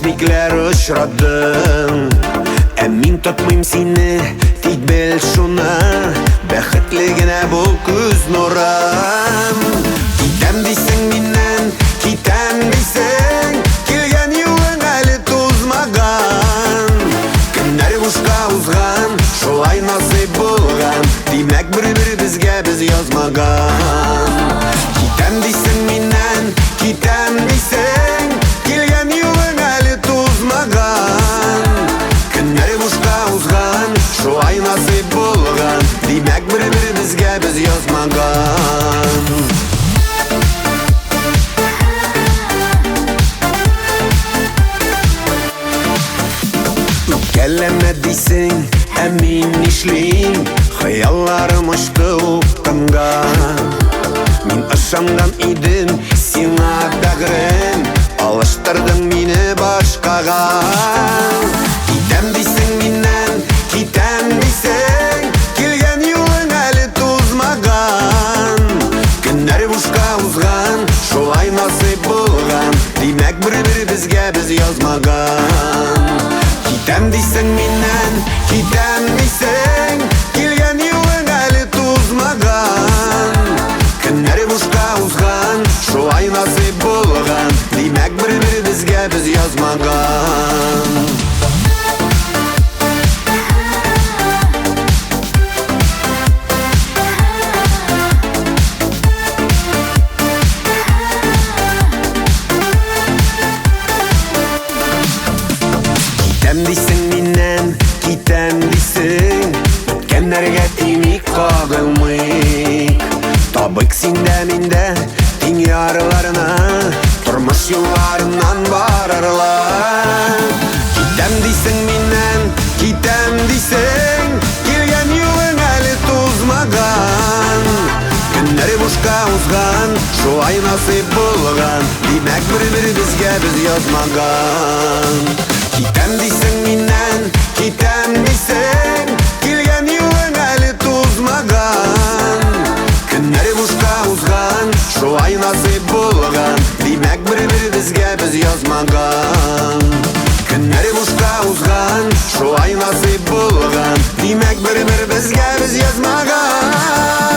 Яшьникләр очрадың, мин тотмыйм сине, тик бел шуны, бәхетле генә бу күз нурым. Китәм дисең миннән, китәм дисең, килгән юлың әле тузмаган. Көннәр бушка узган, шулай насыйп булган, димәк бер-бер безгә без язмаган. Китәм дисең миннән, китәм дисең, килгән юлың әле тузмаган. Көннәр бушка узган, шулай насыйп булган, димәк бер-бер безгә без язмаган. Үпкәләмә дисең, мин нишлим, хыялларым очты упкынга. Мин ышанган идем сиңа бәгърем, алыштырдың мине башкага. Китәм дисең миннән, китәм дисең, килгән юлың әле тузмаган. Көннәр бушка узган, шулай насыйп булган, димәк бер-бер безгә без язмаган. Китәм дисең миннән, китәм дисең, килгән юлың әле тузмаган. Көннәр бушка узган, шулай насыйп булган, димәк бер-бер безгә без язмаган. Китәм дисең миннән, китәм дисең, үткәннәргә тимик кагылмыйк. Табык синдә миндә тиң ярларына, тормыш юлларыннан барырлар. Китәм дисең миннән, китәм дисең, килгән юлың әле тузмаган. Көннәр бушка узган, шулай насыйп булган, димәк бер-бер безгә без язмаган. Китәм дисең миннән, китәм дисең, килгән юлың әле тузмаган. Көннәр бушка узган, шулай насыйп булган, димәк бер-бер безгә без язмаган. Көннәр бушка узган, шулай насыйп булган, димәк бер-бер безгә без язмаган.